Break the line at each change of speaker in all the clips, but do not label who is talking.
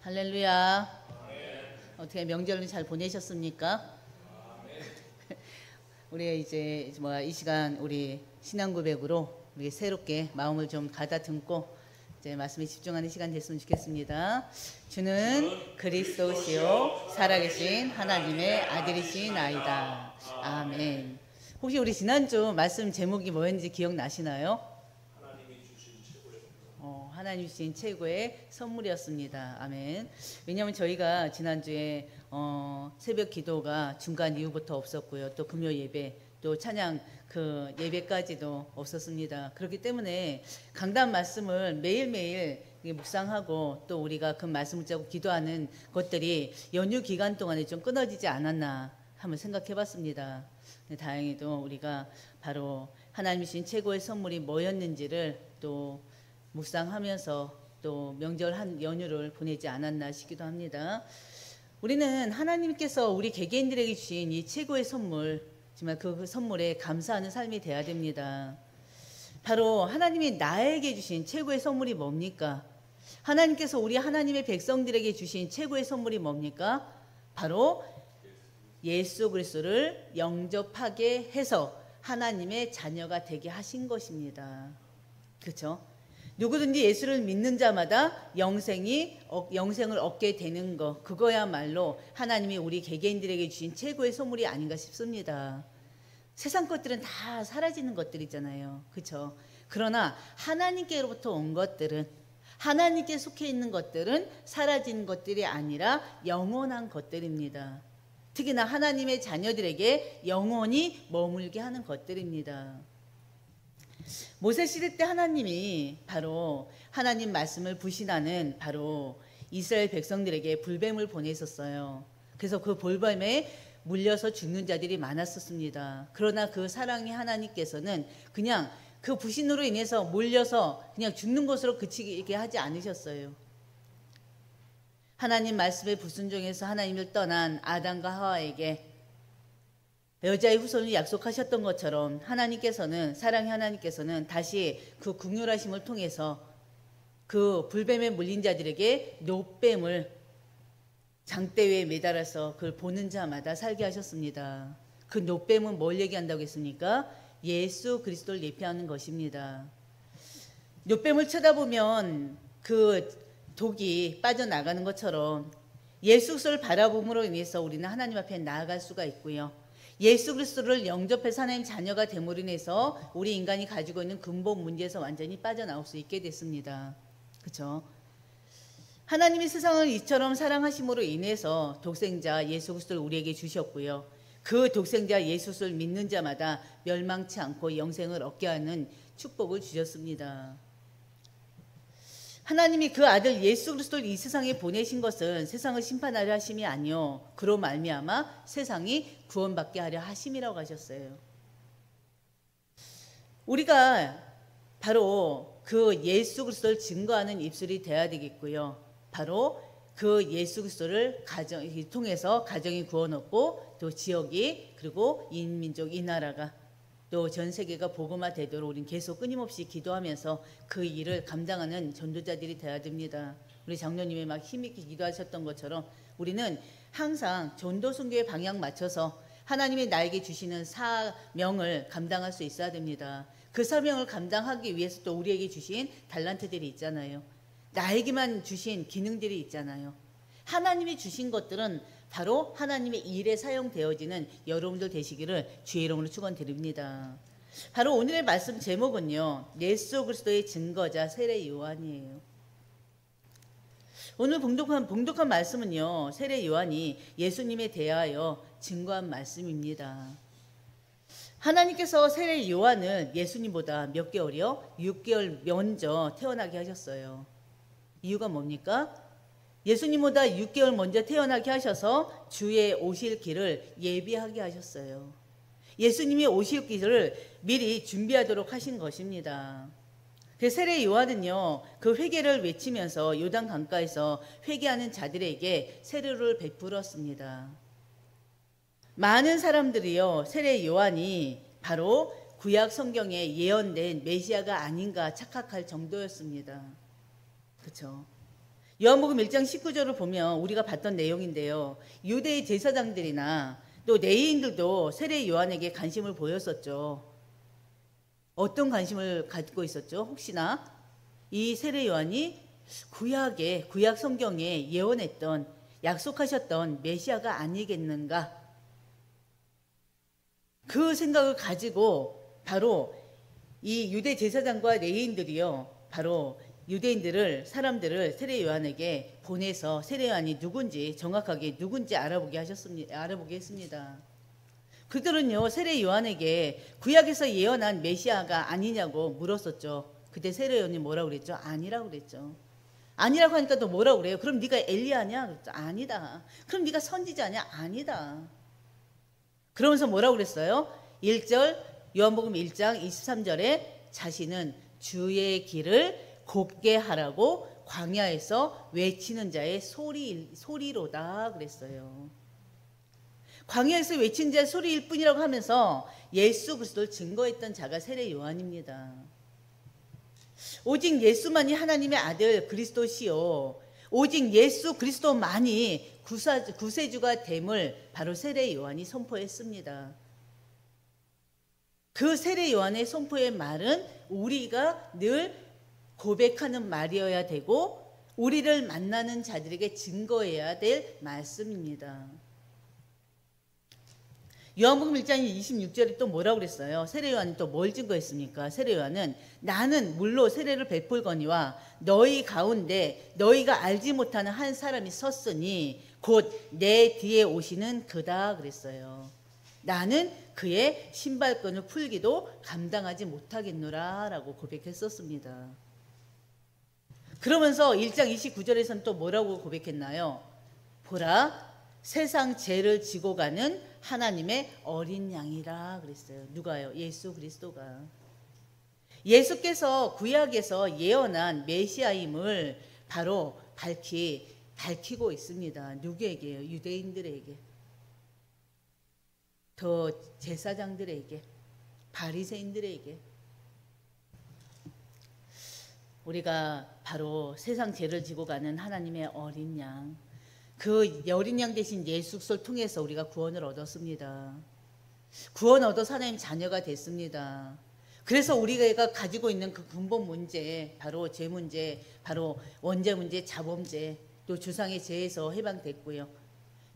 할렐루야. 어떻게 명절은 잘 보내셨습니까? 우리 이제 이 시간 우리 신앙 고백으로 우리 새롭게 마음을 좀 가다듬고 이제 말씀에 집중하는 시간 됐으면 좋겠습니다. 주는 그리스도시요 살아계신 하나님의 아들이신 아이다. 아멘. 혹시 우리 지난주 말씀 제목이 뭐였는지 기억나시나요? 하나님 주신 최고의 선물이었습니다. 아멘. 왜냐하면 저희가 지난주에 새벽 기도가 중간 이후부터 없었고요. 또 금요 예배, 또 찬양 그 예배까지도 없었습니다. 그렇기 때문에 강단 말씀을 매일매일 묵상하고 또 우리가 그 말씀을 짜고 기도하는 것들이 연휴 기간 동안에 좀 끊어지지 않았나 한번 생각해 봤습니다. 다행히도 우리가 바로 하나님 주신 최고의 선물이 뭐였는지를 또 묵상하면서 또 명절 한 연휴를 보내지 않았나 싶기도 합니다. 우리는 하나님께서 우리 개개인들에게 주신 이 최고의 선물, 정말 그 선물에 감사하는 삶이 돼야 됩니다. 바로 하나님이 나에게 주신 최고의 선물이 뭡니까? 하나님께서 우리 하나님의 백성들에게 주신 최고의 선물이 뭡니까? 바로 예수 그리스도를 영접하게 해서 하나님의 자녀가 되게 하신 것입니다. 그렇죠? 누구든지 예수를 믿는 자마다 영생을 얻게 되는 것, 그거야말로 하나님이 우리 개개인들에게 주신 최고의 선물이 아닌가 싶습니다. 세상 것들은 다 사라지는 것들이잖아요. 그렇죠? 그러나 하나님께로부터 온 것들은, 하나님께 속해 있는 것들은 사라지는 것들이 아니라 영원한 것들입니다. 특히나 하나님의 자녀들에게 영원히 머물게 하는 것들입니다. 모세시대 때 하나님이 바로 하나님 말씀을 부신하는 바로 이스라엘 백성들에게 불뱀을 보내셨어요. 그래서 그 불뱀에 물려서 죽는 자들이 많았었습니다. 그러나 그 사랑의 하나님께서는 그냥 그 부신으로 인해서 몰려서 그냥 죽는 것으로 그치게 하지 않으셨어요. 하나님 말씀에 불순종해서 하나님을 떠난 아담과 하와에게 여자의 후손을 약속하셨던 것처럼 하나님께서는, 사랑의 하나님께서는 다시 그 긍휼하심을 통해서 그 불뱀에 물린 자들에게 놋뱀을 장대 위에 매달아서 그걸 보는 자마다 살게 하셨습니다. 그 놋뱀은 뭘 얘기한다고 했습니까? 예수 그리스도를 예표하는 것입니다. 놋뱀을 쳐다보면 그 독이 빠져나가는 것처럼 예수 그리스도를 바라봄으로 인해서 우리는 하나님 앞에 나아갈 수가 있고요. 예수 그리스도를 영접해서 하나님 자녀가 됨으로 인해서 우리 인간이 가지고 있는 근본 문제에서 완전히 빠져나올 수 있게 됐습니다. 그렇죠? 하나님이 세상을 이처럼 사랑하심으로 인해서 독생자 예수 그리스도를 우리에게 주셨고요. 그 독생자 예수 그리스도를 믿는 자마다 멸망치 않고 영생을 얻게 하는 축복을 주셨습니다. 하나님이 그 아들 예수 그리스도를 이 세상에 보내신 것은 세상을 심판하려 하심이 아니요 그로 말미암아 세상이 구원받게 하려 하심이라고 하셨어요. 우리가 바로 그 예수 그리스도를 증거하는 입술이 되어야 되겠고요. 바로 그 예수 그리스도를 통해서 가정이 구원 얻고 또 지역이 그리고 인민족 이 나라가 또 전 세계가 복음화 되도록 우리는 계속 끊임없이 기도하면서 그 일을 감당하는 전도자들이 되어야 됩니다. 우리 장로님이 막 힘있게 기도하셨던 것처럼 우리는 항상 전도 선교의 방향 맞춰서 하나님이 나에게 주시는 사명을 감당할 수 있어야 됩니다. 그 사명을 감당하기 위해서 또 우리에게 주신 달란트들이 있잖아요. 나에게만 주신 기능들이 있잖아요. 하나님이 주신 것들은 바로 하나님의 일에 사용되어지는 여러분들 되시기를 주의 이름으로 축원드립니다. 바로 오늘의 말씀 제목은요, 예수 그리스도의 증거자 세례 요한이에요. 오늘 봉독한 말씀은요, 세례 요한이 예수님에 대하여 증거한 말씀입니다. 하나님께서 세례 요한을 예수님보다 몇 개월이요? 6개월 먼저 태어나게 하셨어요. 이유가 뭡니까? 예수님보다 6개월 먼저 태어나게 하셔서 주의 오실 길을 예비하게 하셨어요. 예수님이 오실 길을 미리 준비하도록 하신 것입니다. 그 세례 요한은요, 그 회개를 외치면서 요단 강가에서 회개하는 자들에게 세례를 베풀었습니다. 많은 사람들이요, 세례 요한이 바로 구약 성경에 예언된 메시아가 아닌가 착각할 정도였습니다. 그렇죠? 요한복음 1장 19절을 보면 우리가 봤던 내용인데요. 유대의 제사장들이나 또 레위인들도 세례 요한에게 관심을 보였었죠. 어떤 관심을 갖고 있었죠? 혹시나 이 세례 요한이 구약 성경에 예언했던 약속하셨던 메시아가 아니겠는가? 그 생각을 가지고 바로 이 유대 제사장과 레위인들이요, 바로 사람들을 세례 요한에게 보내서 세례 요한이 누군지 정확하게 누군지 알아보게 했습니다. 그들은요, 세례 요한에게 구약에서 예언한 메시아가 아니냐고 물었었죠. 그때 세례 요한이 뭐라고 그랬죠? 아니라고 그랬죠. 아니라고 하니까 또 뭐라고 그래요? 그럼 네가 엘리야냐? 그랬죠. 아니다. 그럼 네가 선지자냐? 아니다. 그러면서 뭐라고 그랬어요? 1절 요한복음 1장 23절에 자신은 주의 길을 곱게 하라고 광야에서 외치는 자의 소리로다 그랬어요. 광야에서 외친 자의 소리일 뿐이라고 하면서 예수 그리스도를 증거했던 자가 세례 요한입니다. 오직 예수만이 하나님의 아들 그리스도시요, 오직 예수 그리스도만이 구세주가 됨을 바로 세례 요한이 선포했습니다. 그 세례 요한의 선포의 말은 우리가 늘 고백하는 말이어야 되고 우리를 만나는 자들에게 증거해야 될 말씀입니다. 요한복음 1장 26절에 또 뭐라고 그랬어요? 세례 요한이 또 뭘 증거했습니까? 세례 요한은 나는 물로 세례를 베풀거니와 너희 가운데 너희가 알지 못하는 한 사람이 섰으니 곧 내 뒤에 오시는 그다 그랬어요. 나는 그의 신발끈을 풀기도 감당하지 못하겠노라 라고 고백했었습니다. 그러면서 1장 29절에서는 또 뭐라고 고백했나요? 보라, 세상 죄를 지고 가는 하나님의 어린 양이라 그랬어요. 누가요? 예수 그리스도가. 예수께서 구약에서 예언한 메시아임을 바로 밝히고 있습니다. 누구에게요? 유대인들에게, 더 제사장들에게, 바리새인들에게. 우리가 바로 세상 죄를 지고 가는 하나님의 어린 양, 그 어린 양 대신 예수 그리스도를 통해서 우리가 구원을 얻었습니다. 구원 얻어서 하나님 자녀가 됐습니다. 그래서 우리가 가지고 있는 그 근본 문제, 바로 죄 문제, 바로 원죄 문제, 자범죄, 또 주상의 죄에서 해방됐고요.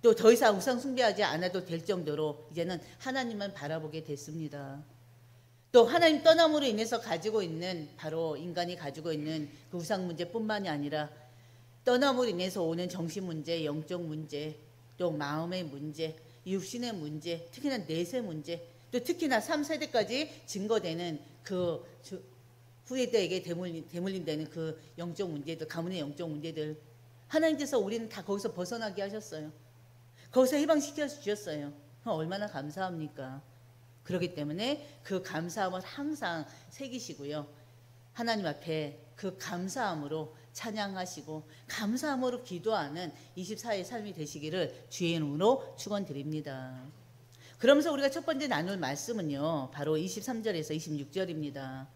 또 더 이상 우상 숭배하지 않아도 될 정도로 이제는 하나님만 바라보게 됐습니다. 또 하나님 떠남으로 인해서 가지고 있는, 바로 인간이 가지고 있는 그 우상 문제뿐만이 아니라 떠남으로 인해서 오는 정신 문제, 영적 문제, 또 마음의 문제, 육신의 문제, 특히나 내세 문제, 또 특히나 3세대까지 증거되는 그 후대에게 대물림되는 그 영적 문제들, 가문의 영적 문제들, 하나님께서 우리는 다 거기서 벗어나게 하셨어요. 거기서 해방시켜 주셨어요. 얼마나 감사합니까? 그렇기 때문에 그 감사함을 항상 새기시고요, 하나님 앞에 그 감사함으로 찬양하시고 감사함으로 기도하는 24의 삶이 되시기를 주의 이름으로 축원드립니다. 그러면서 우리가 첫 번째 나눌 말씀은요, 바로 23절에서 26절입니다.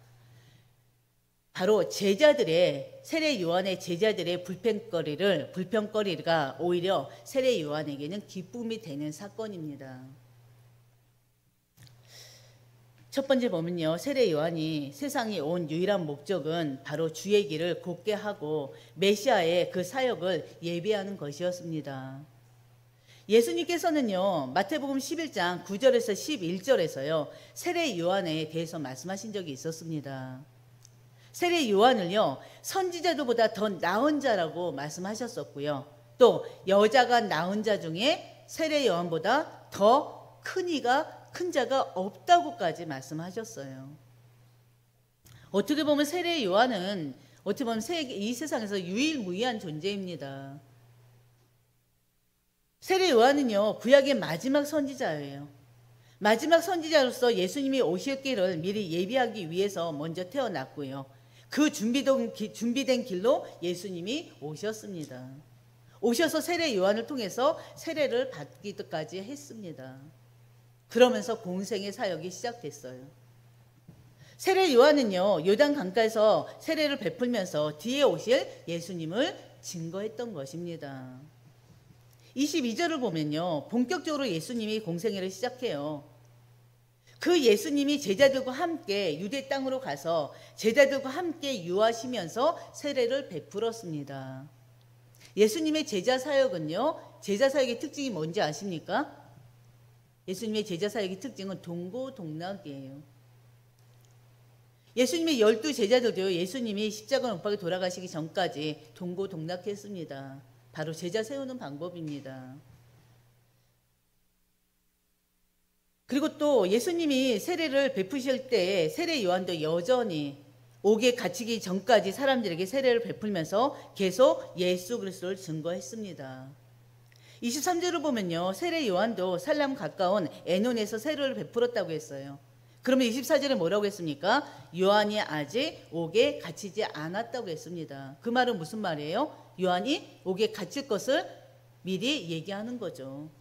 바로 세례 요한의 제자들의 불평거리가 오히려 세례 요한에게는 기쁨이 되는 사건입니다. 첫 번째 보면요, 세례 요한이 세상에 온 유일한 목적은 바로 주의 길을 곱게 하고 메시아의 그 사역을 예비하는 것이었습니다. 예수님께서는요, 마태복음 11장 9절에서 11절에서요 세례 요한에 대해서 말씀하신 적이 있었습니다. 세례 요한을요 선지자들보다 더 나은 자라고 말씀하셨었고요, 또 여자가 낳은 자 중에 세례 요한보다 더 큰 자가 없다고까지 말씀하셨어요. 어떻게 보면 세례 요한은 이 세상에서 유일무이한 존재입니다. 세례 요한은요 구약의 마지막 선지자예요. 마지막 선지자로서 예수님이 오실 길을 미리 예비하기 위해서 먼저 태어났고요, 그 준비된 길로 예수님이 오셨습니다. 오셔서 세례 요한을 통해서 세례를 받기까지 했습니다. 그러면서 공생의 사역이 시작됐어요. 세례 요한은요 요단 강가에서 세례를 베풀면서 뒤에 오실 예수님을 증거했던 것입니다. 22절을 보면요, 본격적으로 예수님이 공생애를 시작해요. 그 예수님이 제자들과 함께 유대 땅으로 가서 제자들과 함께 유하시면서 세례를 베풀었습니다. 예수님의 제자 사역은요, 제자 사역의 특징이 뭔지 아십니까? 예수님의 제자 사역의 특징은 동고동락이에요. 예수님의 12 제자들도 예수님이 십자가 못 박혀 돌아가시기 전까지 동고동락했습니다. 바로 제자 세우는 방법입니다. 그리고 또 예수님이 세례를 베푸실 때 세례 요한도 여전히 옥에 갇히기 전까지 사람들에게 세례를 베풀면서 계속 예수 그리스도를 증거했습니다. 23절을 보면요, 세례 요한도 살람 가까운 에논에서 세례를 베풀었다고 했어요. 그러면 24절에 뭐라고 했습니까? 요한이 아직 옥에 갇히지 않았다고 했습니다. 그 말은 무슨 말이에요? 요한이 옥에 갇힐 것을 미리 얘기하는 거죠.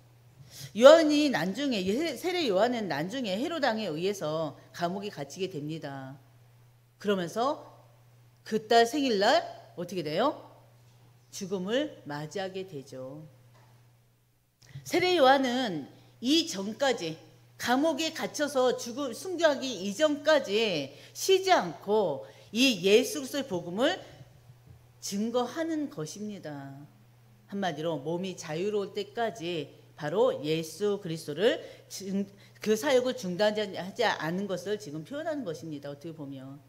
요한이 나중에, 세례 요한은 나중에 헤롯 왕에 의해서 감옥에 갇히게 됩니다. 그러면서 그 딸 생일날 어떻게 돼요? 죽음을 맞이하게 되죠. 세례 요한은 이전까지 감옥에 갇혀서 순교하기 이전까지 쉬지 않고 이 예수 그리스도의 복음을 증거하는 것입니다. 한마디로 몸이 자유로울 때까지 바로 예수 그리스도를 그 사역을 중단하지 않은 것을 지금 표현하는 것입니다. 어떻게 보면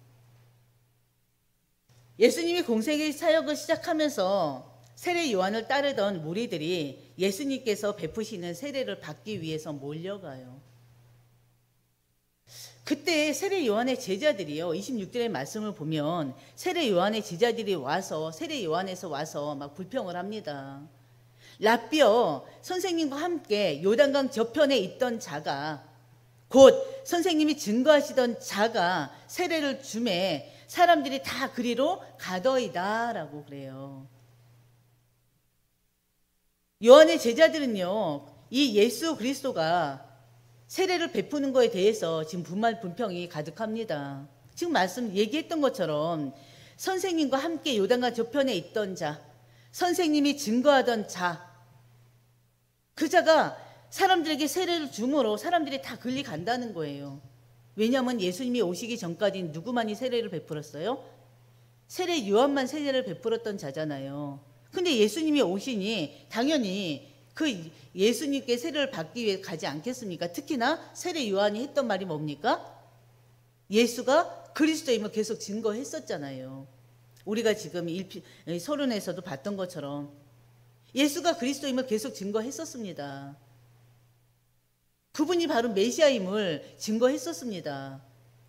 예수님이 공생의 사역을 시작하면서 세례 요한을 따르던 무리들이 예수님께서 베푸시는 세례를 받기 위해서 몰려가요. 그때 세례 요한의 제자들이요, 26절의 말씀을 보면 세례 요한의 제자들이 와서 세례 요한에서 와서 막 불평을 합니다. 라삐어, 선생님과 함께 요단강 저편에 있던 자가, 곧 선생님이 증거하시던 자가 세례를 주매 사람들이 다 그리로 가더이다 라고 그래요. 요한의 제자들은요, 이 예수 그리스도가 세례를 베푸는 것에 대해서 지금 분평이 가득합니다. 지금 얘기했던 것처럼 선생님과 함께 요단강 저편에 있던 자, 선생님이 증거하던 자, 그 자가 사람들에게 세례를 줌으로 사람들이 다 글리 간다는 거예요. 왜냐하면 예수님이 오시기 전까지 누구만이 세례를 베풀었어요? 세례 요한만 세례를 베풀었던 자잖아요. 근데 예수님이 오시니 당연히 그 예수님께 세례를 받기 위해 가지 않겠습니까? 특히나 세례 요한이 했던 말이 뭡니까? 예수가 그리스도임을 계속 증거했었잖아요. 우리가 지금 서론에서도 봤던 것처럼 예수가 그리스도임을 계속 증거했었습니다. 그분이 바로 메시아임을 증거했었습니다.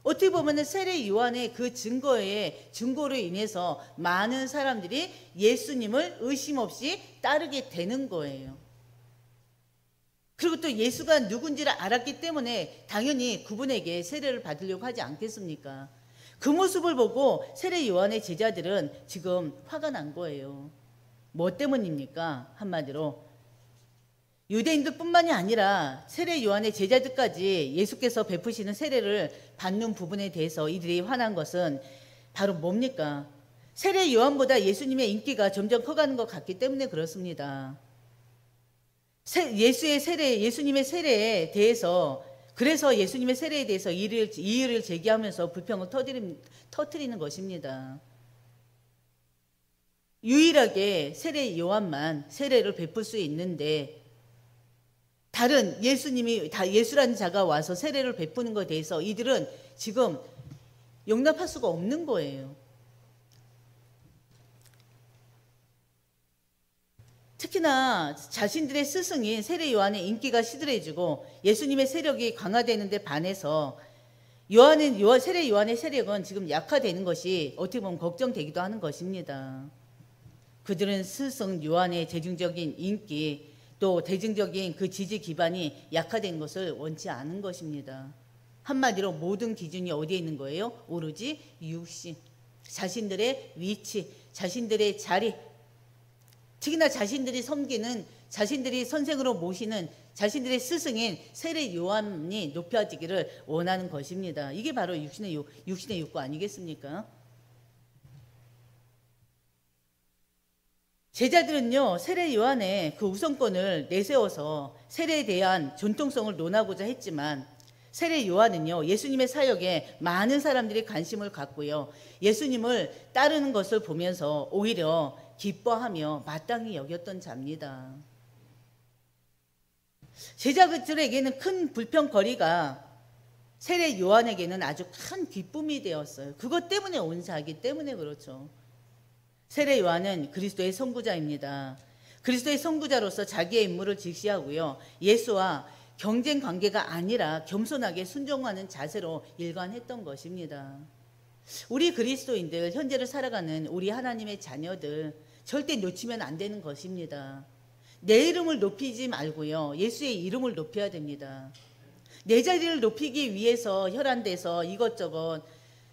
어떻게 보면 세례 요한의 그 증거로 인해서 많은 사람들이 예수님을 의심 없이 따르게 되는 거예요. 그리고 또 예수가 누군지를 알았기 때문에 당연히 그분에게 세례를 받으려고 하지 않겠습니까? 그 모습을 보고 세례 요한의 제자들은 지금 화가 난 거예요. 뭐 때문입니까? 한마디로 유대인들뿐만이 아니라 세례 요한의 제자들까지 예수께서 베푸시는 세례를 받는 부분에 대해서 이들이 화난 것은 바로 뭡니까? 세례 요한보다 예수님의 인기가 점점 커가는 것 같기 때문에 그렇습니다. 예수님의 세례에 대해서, 그래서 예수님의 세례에 대해서 이의를 제기하면서 불평을 터뜨리는 것입니다. 유일하게 세례 요한만 세례를 베풀 수 있는데 다른 예수라는 자가 와서 세례를 베푸는 것에 대해서 이들은 지금 용납할 수가 없는 거예요. 특히나 자신들의 스승인 세례 요한의 인기가 시들해지고 예수님의 세력이 강화되는 데 반해서 세례 요한의 세력은 지금 약화되는 것이 어떻게 보면 걱정되기도 하는 것입니다. 그들은 스승 요한의 대중적인 인기, 또 대중적인 그 지지 기반이 약화된 것을 원치 않은 것입니다. 한마디로 모든 기준이 어디에 있는 거예요? 오로지 육신, 자신들의 위치, 자신들의 자리, 특히나 자신들이 섬기는, 자신들이 선생으로 모시는 자신들의 스승인 세례 요한이 높여지기를 원하는 것입니다. 이게 바로 육신의 욕구 아니겠습니까? 제자들은요, 세례 요한의 그 우선권을 내세워서 세례에 대한 전통성을 논하고자 했지만 세례 요한은요, 예수님의 사역에 많은 사람들이 관심을 갖고요, 예수님을 따르는 것을 보면서 오히려 기뻐하며 마땅히 여겼던 자입니다. 제자들에게는 큰 불평거리가 세례 요한에게는 아주 큰 기쁨이 되었어요. 그것 때문에 온 자이기 때문에 그렇죠. 세례 요한은 그리스도의 선구자입니다. 그리스도의 선구자로서 자기의 임무를 직시하고요, 예수와 경쟁 관계가 아니라 겸손하게 순종하는 자세로 일관했던 것입니다. 우리 그리스도인들, 현재를 살아가는 우리 하나님의 자녀들 절대 놓치면 안 되는 것입니다. 내 이름을 높이지 말고요, 예수의 이름을 높여야 됩니다. 내 자리를 높이기 위해서 혈안돼서 이것저것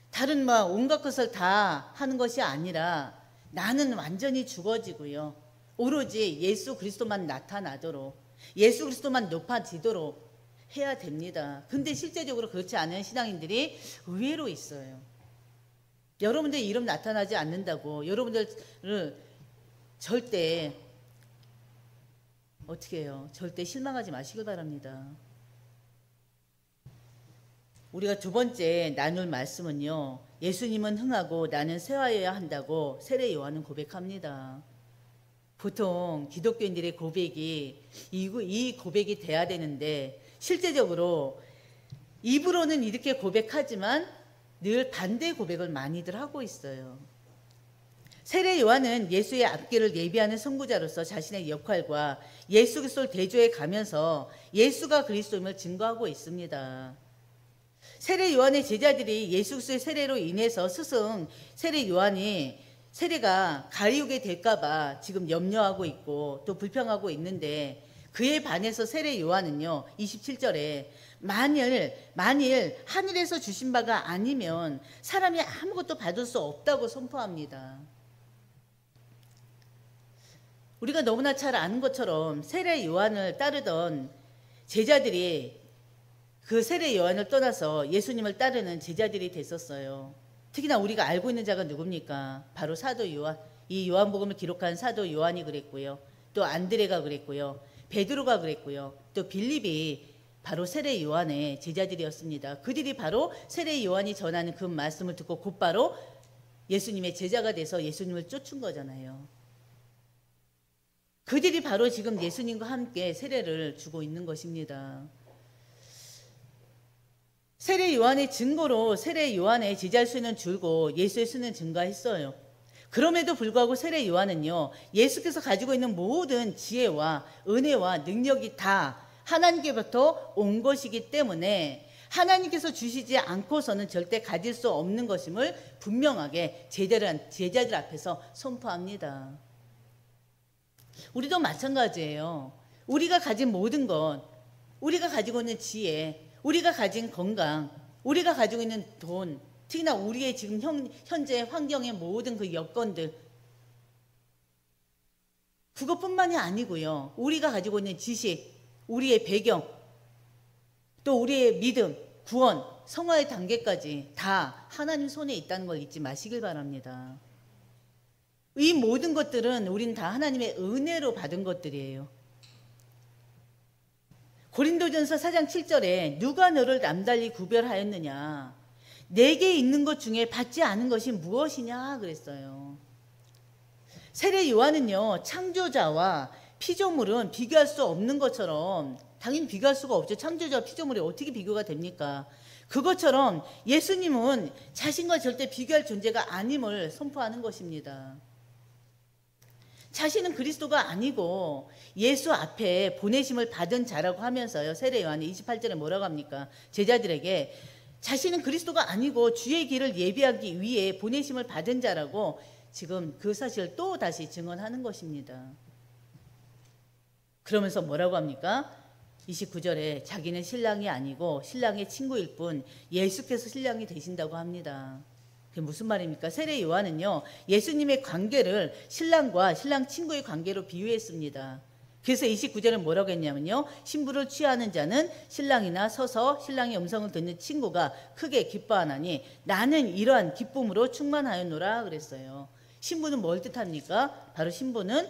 다른 온갖 것을 다 하는 것이 아니라 나는 완전히 죽어지고요, 오로지 예수 그리스도만 나타나도록, 예수 그리스도만 높아지도록 해야 됩니다. 근데 실제적으로 그렇지 않은 신앙인들이 의외로 있어요. 여러분들 이름 나타나지 않는다고 여러분들을 절대 어떻게 해요? 절대 실망하지 마시길 바랍니다. 우리가 두 번째 나눌 말씀은요, 예수님은 흥하고 나는 쇠하여야 한다고 세례 요한은 고백합니다. 보통 기독교인들의 고백이 이 고백이 돼야 되는데 실제적으로 입으로는 이렇게 고백하지만 늘 반대 고백을 많이들 하고 있어요. 세례 요한은 예수의 앞길을 예비하는 선구자로서 자신의 역할과 예수 그리스도를 대조해 가면서 예수가 그리스도임을 증거하고 있습니다. 세례 요한의 제자들이 예수 그리스도의 세례로 인해서 스승 세례 요한이 세례가 가리우게 될까봐 지금 염려하고 있고 또 불평하고 있는데, 그에 반해서 세례 요한은요, 27절에 만일 하늘에서 주신 바가 아니면 사람이 아무것도 받을 수 없다고 선포합니다. 우리가 너무나 잘 아는 것처럼 세례 요한을 따르던 제자들이 그 세례 요한을 떠나서 예수님을 따르는 제자들이 됐었어요. 특히나 우리가 알고 있는 자가 누굽니까? 바로 사도 요한. 이 요한복음을 기록한 사도 요한이 그랬고요, 또 안드레가 그랬고요, 베드로가 그랬고요, 또 빌립이 바로 세례 요한의 제자들이었습니다. 그들이 바로 세례 요한이 전하는 그 말씀을 듣고 곧바로 예수님의 제자가 돼서 예수님을 쫓은 거잖아요. 그들이 바로 지금 예수님과 함께 세례를 주고 있는 것입니다. 세례 요한의 증거로 세례 요한의 제자 수는 줄고 예수의 수는 증가했어요. 그럼에도 불구하고 세례 요한은요, 예수께서 가지고 있는 모든 지혜와 은혜와 능력이 다 하나님께부터 온 것이기 때문에 하나님께서 주시지 않고서는 절대 가질 수 없는 것임을 분명하게 제자들 앞에서 선포합니다. 우리도 마찬가지예요. 우리가 가진 모든 것, 우리가 가지고 있는 지혜, 우리가 가진 건강, 우리가 가지고 있는 돈, 특히나 우리의 지금 현재 환경의 모든 그 여건들, 그것뿐만이 아니고요, 우리가 가지고 있는 지식, 우리의 배경, 또 우리의 믿음, 구원, 성화의 단계까지 다 하나님 손에 있다는 걸 잊지 마시길 바랍니다. 이 모든 것들은 우린 다 하나님의 은혜로 받은 것들이에요. 고린도전서 4장 7절에 누가 너를 남달리 구별하였느냐, 내게 있는 것 중에 받지 않은 것이 무엇이냐 그랬어요. 세례 요한은요, 창조자와 피조물은 비교할 수 없는 것처럼, 당연히 비교할 수가 없죠. 창조자와 피조물이 어떻게 비교가 됩니까? 그것처럼 예수님은 자신과 절대 비교할 존재가 아님을 선포하는 것입니다. 자신은 그리스도가 아니고 예수 앞에 보내심을 받은 자라고 하면서요, 세례 요한이 28절에 뭐라고 합니까? 제자들에게 자신은 그리스도가 아니고 주의 길을 예비하기 위해 보내심을 받은 자라고 지금 그 사실을 또 다시 증언하는 것입니다. 그러면서 뭐라고 합니까? 29절에 자기는 신랑이 아니고 신랑의 친구일 뿐 예수께서 신랑이 되신다고 합니다. 그게 무슨 말입니까? 세례 요한은요, 예수님의 관계를 신랑과 신랑 친구의 관계로 비유했습니다. 그래서 29절은 뭐라고 했냐면요, 신부를 취하는 자는 신랑이나 서서 신랑의 음성을 듣는 친구가 크게 기뻐하나니 나는 이러한 기쁨으로 충만하였노라 그랬어요. 신부는 뭘 뜻합니까? 바로 신부는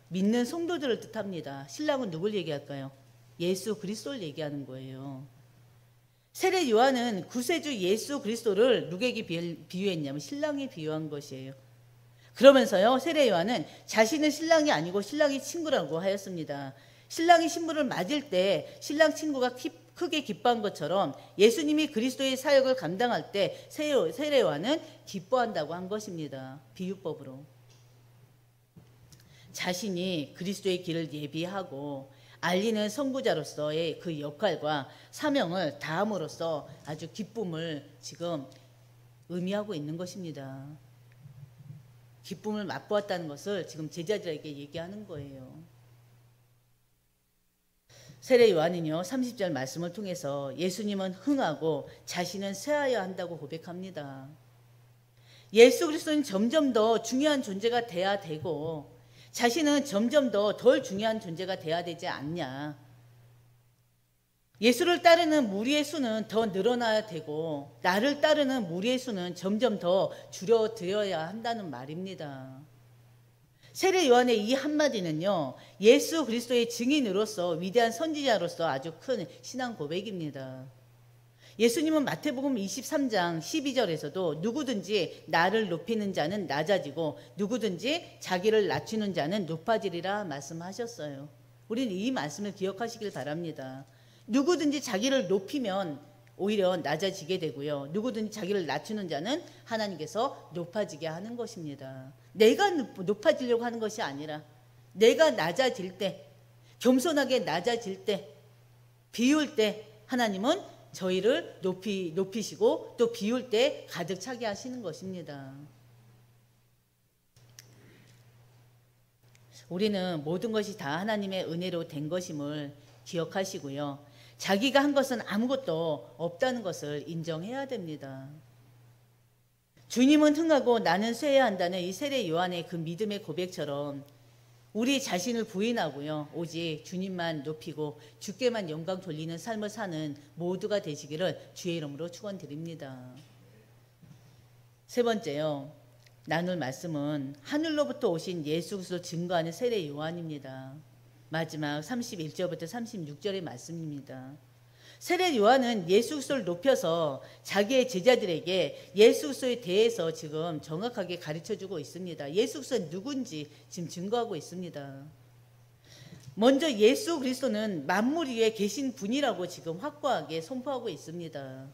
믿는 성도들을 뜻합니다. 신랑은 누굴 얘기할까요? 예수 그리스도를 얘기하는 거예요. 세례 요한은 구세주 예수 그리스도를 누구에게 비유했냐면 신랑에 비유한 것이에요. 그러면서요, 세례 요한은 자신은 신랑이 아니고 신랑이 친구라고 하였습니다. 신랑이 신부를 맞을 때 신랑 친구가 크게 기뻐한 것처럼 예수님이 그리스도의 사역을 감당할 때 세례 요한은 기뻐한다고 한 것입니다. 비유법으로. 자신이 그리스도의 길을 예비하고 알리는 선구자로서의 그 역할과 사명을 다함으로써 아주 기쁨을 지금 의미하고 있는 것입니다. 기쁨을 맛보았다는 것을 지금 제자들에게 얘기하는 거예요. 세례 요한은요 30절 말씀을 통해서 예수님은 흥하고 자신은 쇠하여야 한다고 고백합니다. 예수 그리스도는 점점 더 중요한 존재가 돼야 되고 자신은 점점 더 덜 중요한 존재가 돼야 되지 않냐. 예수를 따르는 무리의 수는 더 늘어나야 되고 나를 따르는 무리의 수는 점점 더 줄어들어야 한다는 말입니다. 세례 요한의 이 한마디는요, 예수 그리스도의 증인으로서 위대한 선지자로서 아주 큰 신앙 고백입니다. 예수님은 마태복음 23장 12절에서도 누구든지 나를 높이는 자는 낮아지고 누구든지 자기를 낮추는 자는 높아지리라 말씀하셨어요. 우리는 이 말씀을 기억하시길 바랍니다. 누구든지 자기를 높이면 오히려 낮아지게 되고요. 누구든지 자기를 낮추는 자는 하나님께서 높아지게 하는 것입니다. 내가 높아지려고 하는 것이 아니라 내가 낮아질 때, 겸손하게 낮아질 때, 비울 때 하나님은 저희를 높이시고 또 비울 때 가득 차게 하시는 것입니다. 우리는 모든 것이 다 하나님의 은혜로 된 것임을 기억하시고요. 자기가 한 것은 아무것도 없다는 것을 인정해야 됩니다. 주님은 흥하고 나는 쇠해야 한다는 이 세례 요한의 그 믿음의 고백처럼 우리 자신을 부인하고요. 오직 주님만 높이고 주께만 영광 돌리는 삶을 사는 모두가 되시기를 주의 이름으로 축원드립니다. 세 번째요. 나눌 말씀은 하늘로부터 오신 예수 그리스도를 증거하는 세례 요한입니다. 마지막 31절부터 36절의 말씀입니다. 세례 요한은 예수 그리스도를 높여서 자기의 제자들에게 예수 그리스도에 대해서 지금 정확하게 가르쳐주고 있습니다. 예수 그리스도는 누군지 지금 증거하고 있습니다. 먼저 예수 그리스도는 만물 위에 계신 분이라고 지금 확고하게 선포하고 있습니다.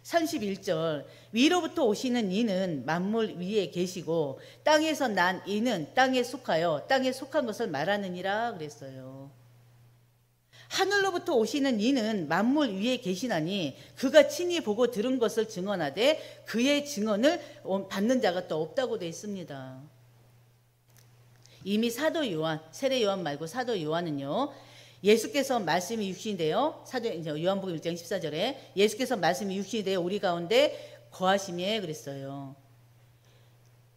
31절 위로부터 오시는 이는 만물 위에 계시고 땅에서 난 이는 땅에 속하여 땅에 속한 것을 말하느니라 그랬어요. 하늘로부터 오시는 이는 만물 위에 계시나니 그가 친히 보고 들은 것을 증언하되 그의 증언을 받는 자가 또 없다고 되어 있습니다. 이미 사도 요한, 세례 요한 말고 사도 요한은요. 예수께서 말씀이 육신이 되어 요한복음 1장 14절에 예수께서 말씀이 육신이 되어 우리 가운데 거하심에 그랬어요.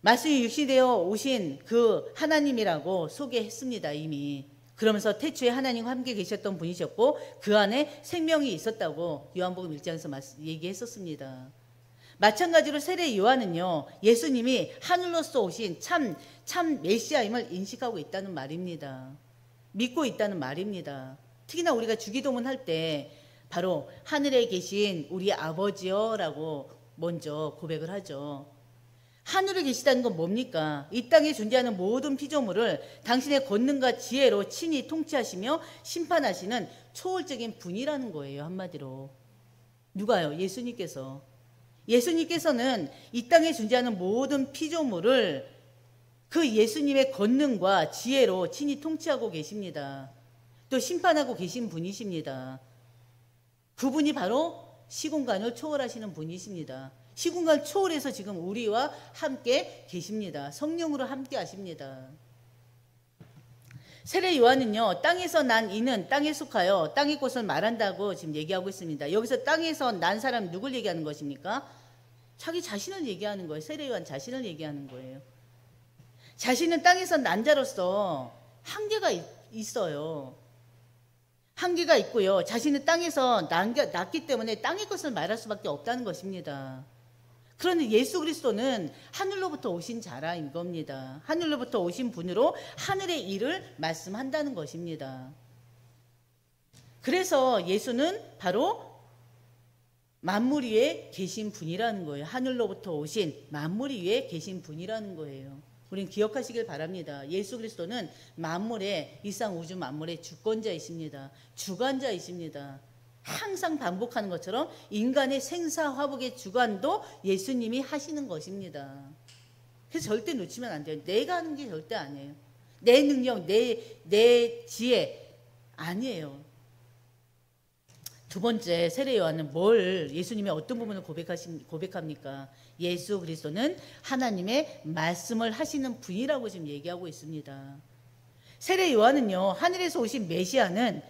말씀이 육신이 되어 오신 그 하나님이라고 소개했습니다. 이미. 그러면서 태초에 하나님과 함께 계셨던 분이셨고 그 안에 생명이 있었다고 요한복음 1장에서 얘기했었습니다. 마찬가지로 세례 요한은요. 예수님이 하늘로서 오신 참 메시아임을 인식하고 있다는 말입니다. 믿고 있다는 말입니다. 특히나 우리가 주기도문 할 때 바로 하늘에 계신 우리 아버지여 라고 먼저 고백을 하죠. 하늘에 계시다는 건 뭡니까? 이 땅에 존재하는 모든 피조물을 당신의 권능과 지혜로 친히 통치하시며 심판하시는 초월적인 분이라는 거예요. 한마디로. 누가요? 예수님께서. 예수님께서는 이 땅에 존재하는 모든 피조물을 그 예수님의 권능과 지혜로 친히 통치하고 계십니다. 또 심판하고 계신 분이십니다. 그분이 바로 시공간을 초월하시는 분이십니다. 시공간 초월해서 지금 우리와 함께 계십니다. 성령으로 함께 하십니다. 세례 요한은요. 땅에서 난 이는 땅에 속하여 땅의 것을 말한다고 지금 얘기하고 있습니다. 여기서 땅에서 난 사람 누굴 얘기하는 것입니까? 자기 자신을 얘기하는 거예요. 세례 요한 자신을 얘기하는 거예요. 자신은 땅에서 난 자로서 한계가 있어요. 한계가 있고요. 자신은 땅에서 났기 때문에 땅의 것을 말할 수밖에 없다는 것입니다. 그런데 예수 그리스도는 하늘로부터 오신 자라인 겁니다. 하늘로부터 오신 분으로 하늘의 일을 말씀한다는 것입니다. 그래서 예수는 바로 만물 위에 계신 분이라는 거예요. 하늘로부터 오신 만물 위에 계신 분이라는 거예요. 우린 기억하시길 바랍니다. 예수 그리스도는 만물의, 일상 우주 만물의 주권자이십니다. 주관자이십니다. 항상 반복하는 것처럼 인간의 생사화복의 주관도 예수님이 하시는 것입니다. 그래서 절대 놓치면 안 돼요. 내가 하는 게 절대 아니에요. 내 능력, 내 지혜 아니에요. 두 번째, 세례 요한은 뭘, 예수님의 어떤 부분을 고백합니까? 예수 그리스도는 하나님의 말씀을 하시는 분이라고 지금 얘기하고 있습니다. 세례 요한은요, 하늘에서 오신 메시아는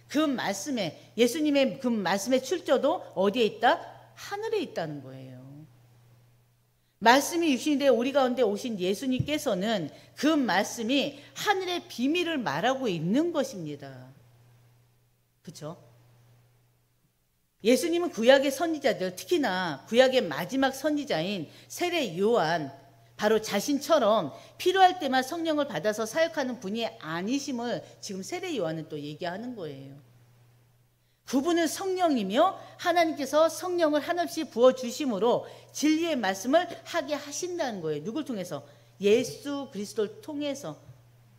그 말씀에, 예수님의 그 말씀의 출처도 어디에 있다? 하늘에 있다는 거예요. 말씀이 육신이 되어 우리 가운데 오신 예수님께서는 그 말씀이 하늘의 비밀을 말하고 있는 것입니다. 그렇죠? 예수님은 구약의 선지자들, 특히나 구약의 마지막 선지자인 세례 요한, 바로 자신처럼 필요할 때만 성령을 받아서 사역하는 분이 아니심을 지금 세례 요한은 또 얘기하는 거예요. 그분은 성령이며 하나님께서 성령을 한없이 부어주심으로 진리의 말씀을 하게 하신다는 거예요. 누굴 통해서? 예수 그리스도를 통해서.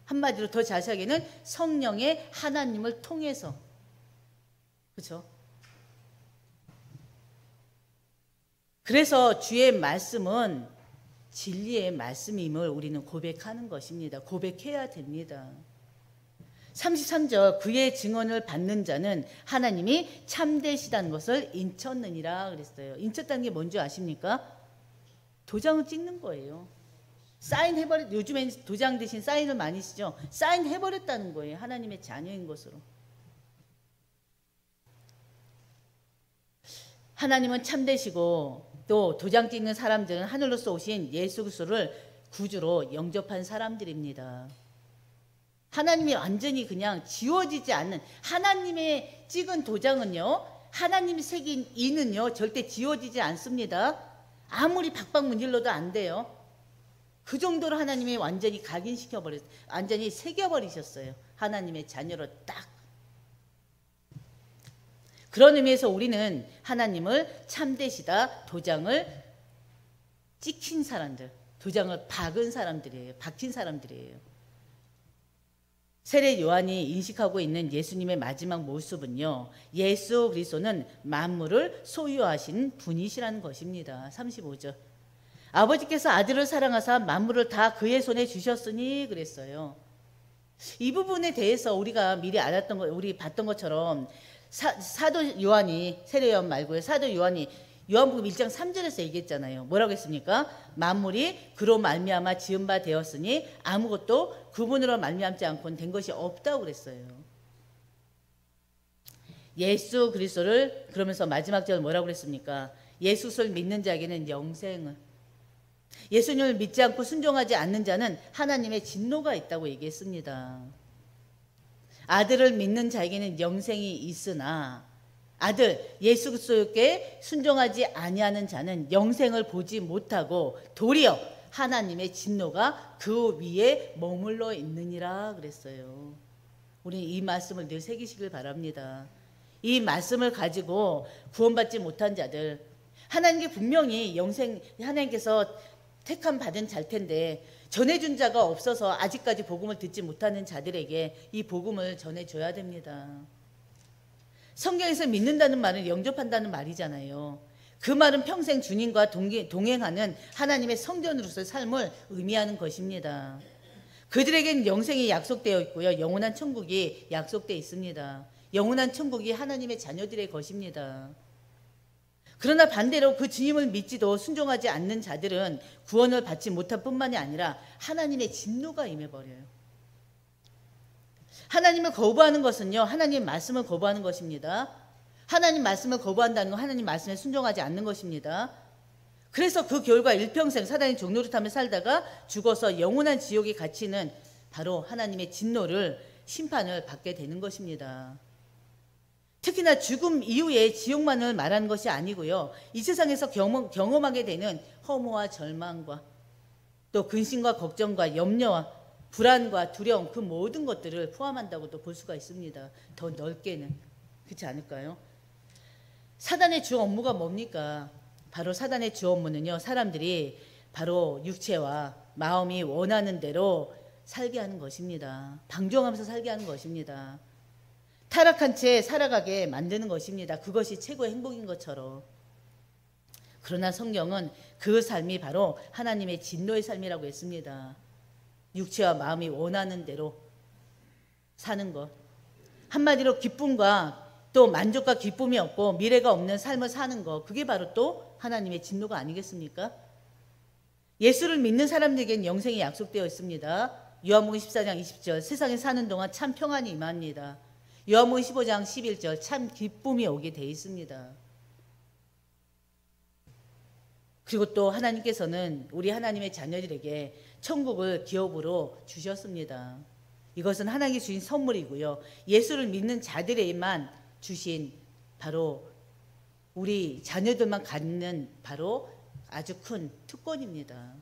한마디로 더 자세하게는 성령의 하나님을 통해서. 그렇죠? 그래서 주의 말씀은 진리의 말씀임을 우리는 고백하는 것입니다. 고백해야 됩니다. 33절, 그의 증언을 받는 자는 하나님이 참되시다는 것을 인쳤느니라 그랬어요. 인쳤다는 게 뭔지 아십니까? 도장을 찍는 거예요. 요즘엔 도장 대신 사인을 많이 쓰죠. 사인해버렸다는 거예요. 하나님의 자녀인 것으로. 하나님은 참되시고 또 도장 찍는 사람들은 하늘로서 오신 예수 그리스도를 구주로 영접한 사람들입니다. 하나님이 완전히 그냥 지워지지 않는, 하나님의 찍은 도장은요, 하나님이 새긴 인은요 절대 지워지지 않습니다. 아무리 박박 문질러도 안 돼요. 그 정도로 하나님이 완전히 각인시켜버렸어요. 완전히 새겨버리셨어요. 하나님의 자녀로 딱. 그런 의미에서 우리는 하나님을 참되시다 도장을 찍힌 사람들, 도장을 박은 사람들이에요. 박힌 사람들이에요. 세례 요한이 인식하고 있는 예수님의 마지막 모습은요, 예수 그리스도는 만물을 소유하신 분이시라는 것입니다. 35절. 아버지께서 아들을 사랑하사 만물을 다 그의 손에 주셨으니 그랬어요. 이 부분에 대해서 우리가 미리 알았던 거, 우리 봤던 것처럼 사도 요한이, 세례 요한 말고요, 사도 요한이 요한복음 1장 3절에서 얘기했잖아요. 뭐라고 했습니까? 만물이 그로 말미암아 지은 바 되었으니 아무것도 그분으로 말미암지 않고는 된 것이 없다고 그랬어요. 예수 그리스도를, 그러면서 마지막 절 뭐라고 그랬습니까? 예수를 믿는 자에게는 영생을, 예수님을 믿지 않고 순종하지 않는 자는 하나님의 진노가 있다고 얘기했습니다. 아들을 믿는 자에게는 영생이 있으나 아들 예수 그리스도께 순종하지 아니하는 자는 영생을 보지 못하고 도리어 하나님의 진노가 그 위에 머물러 있느니라 그랬어요. 우리 이 말씀을 늘 새기시길 바랍니다. 이 말씀을 가지고 구원받지 못한 자들, 하나님께 분명히 영생, 하나님께서 택함 받은 자일 텐데 전해준 자가 없어서 아직까지 복음을 듣지 못하는 자들에게 이 복음을 전해줘야 됩니다. 성경에서 믿는다는 말은 영접한다는 말이잖아요. 그 말은 평생 주님과 동행하는 하나님의 성전으로서의 삶을 의미하는 것입니다. 그들에게는 영생이 약속되어 있고요, 영원한 천국이 약속되어 있습니다. 영원한 천국이 하나님의 자녀들의 것입니다. 그러나 반대로 그 주님을 믿지도 순종하지 않는 자들은 구원을 받지 못할 뿐만이 아니라 하나님의 진노가 임해버려요. 하나님을 거부하는 것은요, 하나님의 말씀을 거부하는 것입니다. 하나님 말씀을 거부한다는 건 하나님 말씀에 순종하지 않는 것입니다. 그래서 그 결과 일평생 사단의 종노릇하며 살다가 죽어서 영원한 지옥에 갇히는 바로 하나님의 진노를, 심판을 받게 되는 것입니다. 특히나 죽음 이후의 지옥만을 말하는 것이 아니고요. 이 세상에서 경험하게 되는 허무와 절망과 또 근심과 걱정과 염려와 불안과 두려움, 그 모든 것들을 포함한다고도 볼 수가 있습니다. 더 넓게는. 그렇지 않을까요? 사단의 주 업무가 뭡니까? 바로 사단의 주 업무는요, 사람들이 바로 육체와 마음이 원하는 대로 살게 하는 것입니다. 방종하면서 살게 하는 것입니다. 타락한 채 살아가게 만드는 것입니다. 그것이 최고의 행복인 것처럼. 그러나 성경은 그 삶이 바로 하나님의 진노의 삶이라고 했습니다. 육체와 마음이 원하는 대로 사는 것. 한마디로 기쁨과 또 만족과 기쁨이 없고 미래가 없는 삶을 사는 것. 그게 바로 또 하나님의 진노가 아니겠습니까? 예수를 믿는 사람들에겐 영생이 약속되어 있습니다. 요한복음 14장 20절, 세상에 사는 동안 참 평안이 임합니다. 요한복음 15장 11절, 참 기쁨이 오게 되어 있습니다. 그리고 또 하나님께서는 우리 하나님의 자녀들에게 천국을 기업으로 주셨습니다. 이것은 하나님이 주신 선물이고요. 예수를 믿는 자들에게만 주신 바로 우리 자녀들만 갖는 바로 아주 큰 특권입니다.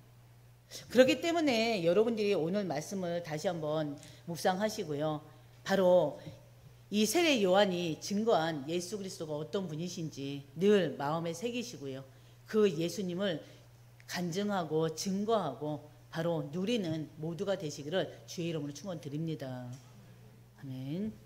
그렇기 때문에 여러분들이 오늘 말씀을 다시 한번 묵상하시고요. 바로 이 세례 요한이 증거한 예수 그리스도가 어떤 분이신지 늘 마음에 새기시고요. 그 예수님을 간증하고 증거하고 바로 누리는 모두가 되시기를 주의 이름으로 축원드립니다. 아멘.